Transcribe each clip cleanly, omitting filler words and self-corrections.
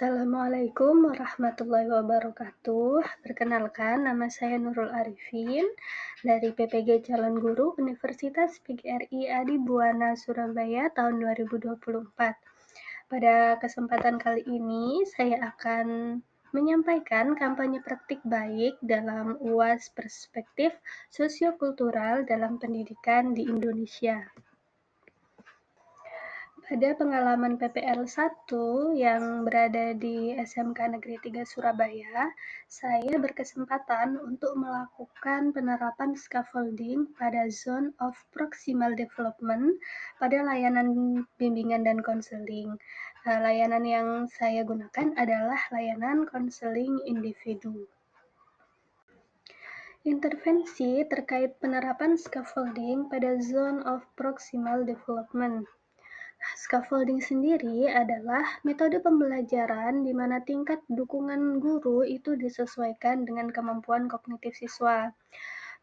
Assalamualaikum warahmatullahi wabarakatuh. Perkenalkan, nama saya Nurul Arifin dari PPG Calon Guru Universitas PGRI Adi Buwana Surabaya tahun 2024. Pada kesempatan kali ini, saya akan menyampaikan kampanye praktik baik dalam UAS Perspektif Sosiokultural dalam Pendidikan di Indonesia. Pada pengalaman PPL 1 yang berada di SMK Negeri 3 Surabaya, saya berkesempatan untuk melakukan penerapan scaffolding pada Zone of Proximal Development pada layanan bimbingan dan konseling. Layanan yang saya gunakan adalah layanan konseling individu. Intervensi terkait penerapan scaffolding pada Zone of Proximal Development. Scaffolding sendiri adalah metode pembelajaran di mana tingkat dukungan guru itu disesuaikan dengan kemampuan kognitif siswa.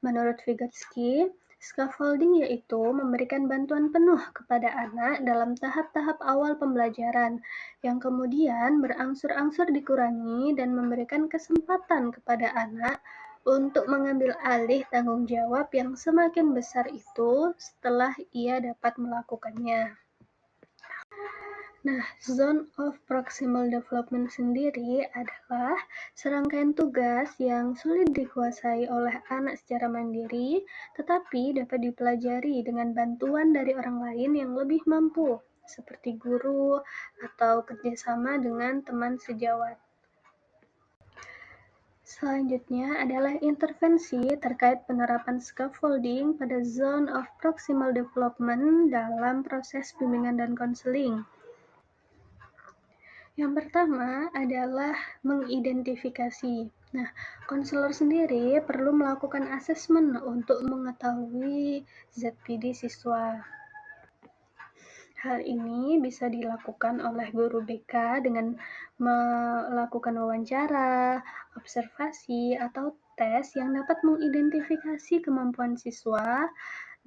Menurut Vygotsky, scaffolding yaitu memberikan bantuan penuh kepada anak dalam tahap-tahap awal pembelajaran, yang kemudian berangsur-angsur dikurangi dan memberikan kesempatan kepada anak untuk mengambil alih tanggung jawab yang semakin besar itu setelah ia dapat melakukannya. Nah, Zone of Proximal Development sendiri adalah serangkaian tugas yang sulit dikuasai oleh anak secara mandiri, tetapi dapat dipelajari dengan bantuan dari orang lain yang lebih mampu, seperti guru atau kerjasama dengan teman sejawat. Selanjutnya adalah intervensi terkait penerapan scaffolding pada Zone of Proximal Development dalam proses bimbingan dan konseling. Yang pertama adalah mengidentifikasi. Nah, konselor sendiri perlu melakukan asesmen untuk mengetahui ZPD siswa. Hal ini bisa dilakukan oleh guru BK dengan melakukan wawancara, observasi, atau tes yang dapat mengidentifikasi kemampuan siswa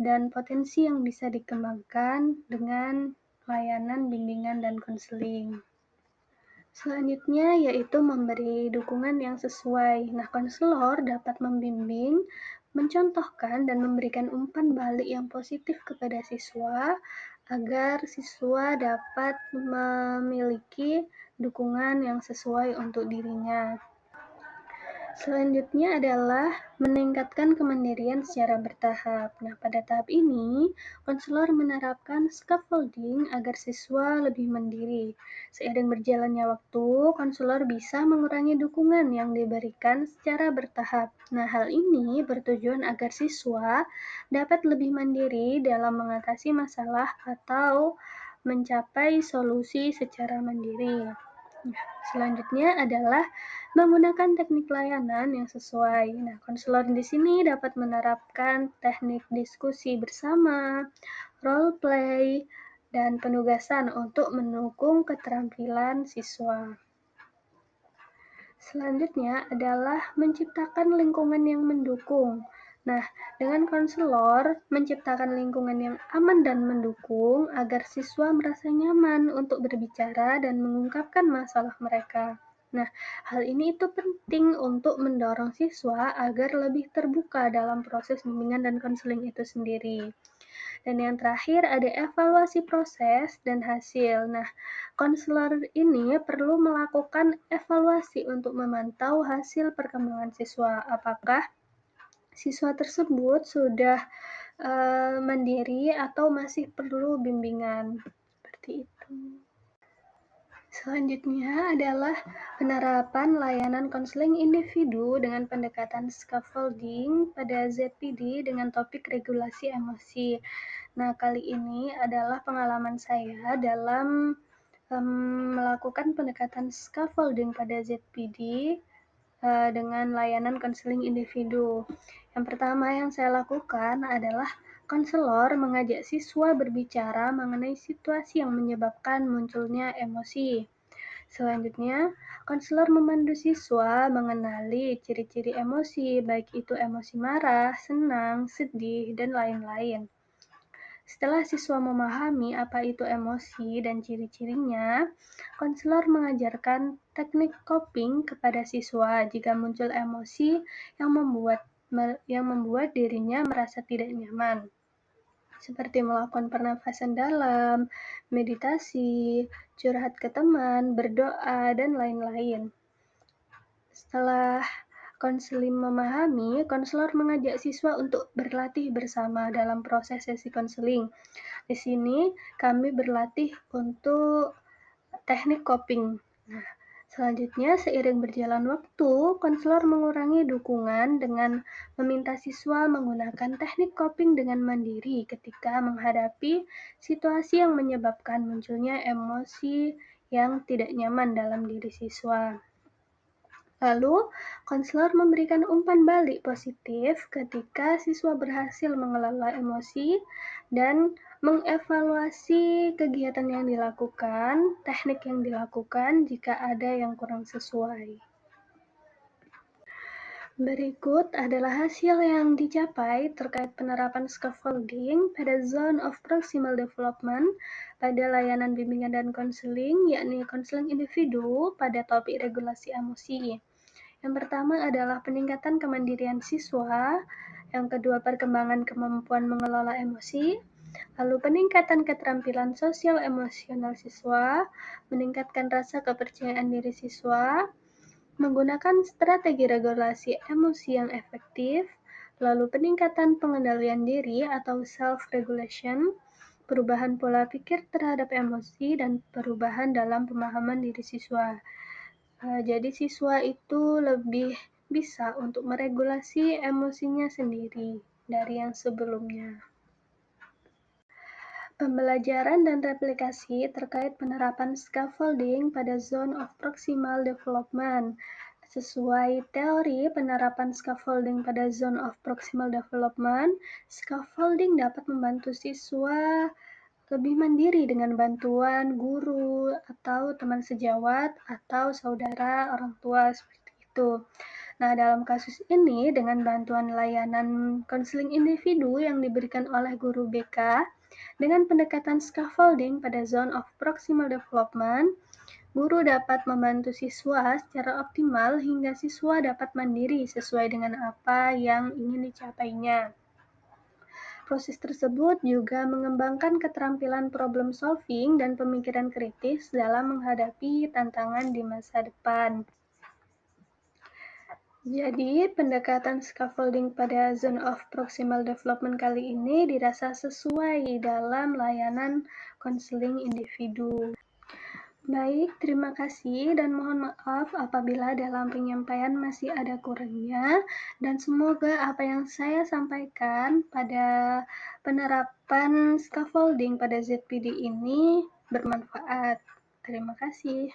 dan potensi yang bisa dikembangkan dengan layanan bimbingan dan konseling. Selanjutnya yaitu memberi dukungan yang sesuai. Nah, konselor dapat membimbing, mencontohkan, dan memberikan umpan balik yang positif kepada siswa agar siswa dapat memiliki dukungan yang sesuai untuk dirinya. Selanjutnya adalah meningkatkan kemandirian secara bertahap. Nah, pada tahap ini, konselor menerapkan scaffolding agar siswa lebih mandiri. Seiring berjalannya waktu, konselor bisa mengurangi dukungan yang diberikan secara bertahap. Nah, hal ini bertujuan agar siswa dapat lebih mandiri dalam mengatasi masalah atau mencapai solusi secara mandiri. Selanjutnya adalah menggunakan teknik layanan yang sesuai. Nah, konselor di sini dapat menerapkan teknik diskusi bersama, role play, dan penugasan untuk mendukung keterampilan siswa. Selanjutnya adalah menciptakan lingkungan yang mendukung. Nah, dengan konselor menciptakan lingkungan yang aman dan mendukung agar siswa merasa nyaman untuk berbicara dan mengungkapkan masalah mereka. Nah, hal ini itu penting untuk mendorong siswa agar lebih terbuka dalam proses bimbingan dan konseling itu sendiri. Dan yang terakhir ada evaluasi proses dan hasil. Nah, konselor ini perlu melakukan evaluasi untuk memantau hasil perkembangan siswa. Apakah siswa tersebut sudah mandiri atau masih perlu bimbingan? Seperti itu. Selanjutnya adalah penerapan layanan konseling individu dengan pendekatan scaffolding pada ZPD dengan topik regulasi emosi. Nah, kali ini adalah pengalaman saya dalam melakukan pendekatan scaffolding pada ZPD dengan layanan konseling individu. Yang pertama yang saya lakukan adalah konselor mengajak siswa berbicara mengenai situasi yang menyebabkan munculnya emosi. Selanjutnya, konselor memandu siswa mengenali ciri-ciri emosi, baik itu emosi marah, senang, sedih, dan lain-lain. Setelah siswa memahami apa itu emosi dan ciri-cirinya, konselor mengajarkan teknik coping kepada siswa jika muncul emosi yang membuat dirinya merasa tidak nyaman, seperti melakukan pernafasan dalam, meditasi, curhat ke teman, berdoa, dan lain-lain. Setelah konseling memahami, konselor mengajak siswa untuk berlatih bersama dalam proses sesi konseling. Di sini kami berlatih untuk teknik coping. Nah, selanjutnya, seiring berjalan waktu, konselor mengurangi dukungan dengan meminta siswa menggunakan teknik coping dengan mandiri ketika menghadapi situasi yang menyebabkan munculnya emosi yang tidak nyaman dalam diri siswa. Lalu, konselor memberikan umpan balik positif ketika siswa berhasil mengelola emosi dan mengevaluasi kegiatan yang dilakukan, teknik yang dilakukan jika ada yang kurang sesuai. Berikut adalah hasil yang dicapai terkait penerapan scaffolding pada Zone of Proximal Development pada layanan bimbingan dan konseling, yakni konseling individu pada topik regulasi emosi. Yang pertama adalah peningkatan kemandirian siswa, yang kedua perkembangan kemampuan mengelola emosi, lalu peningkatan keterampilan sosial emosional siswa, meningkatkan rasa kepercayaan diri siswa, menggunakan strategi regulasi emosi yang efektif, lalu peningkatan pengendalian diri atau self-regulation, perubahan pola pikir terhadap emosi, dan perubahan dalam pemahaman diri siswa. Jadi siswa itu lebih bisa untuk meregulasi emosinya sendiri dari yang sebelumnya. Pembelajaran dan replikasi terkait penerapan scaffolding pada Zone of Proximal Development. Sesuai teori penerapan scaffolding pada Zone of Proximal Development, scaffolding dapat membantu siswa lebih mandiri dengan bantuan guru atau teman sejawat atau saudara orang tua seperti itu. Nah, dalam kasus ini dengan bantuan layanan konseling individu yang diberikan oleh guru BK dengan pendekatan scaffolding pada Zone of Proximal Development, guru dapat membantu siswa secara optimal hingga siswa dapat mandiri sesuai dengan apa yang ingin dicapainya. Proses tersebut juga mengembangkan keterampilan problem solving dan pemikiran kritis dalam menghadapi tantangan di masa depan. Jadi, pendekatan scaffolding pada Zone of Proximal Development kali ini dirasa sesuai dalam layanan konseling individu. Baik, terima kasih dan mohon maaf apabila dalam penyampaian masih ada kurangnya, dan semoga apa yang saya sampaikan pada penerapan scaffolding pada ZPD ini bermanfaat. Terima kasih.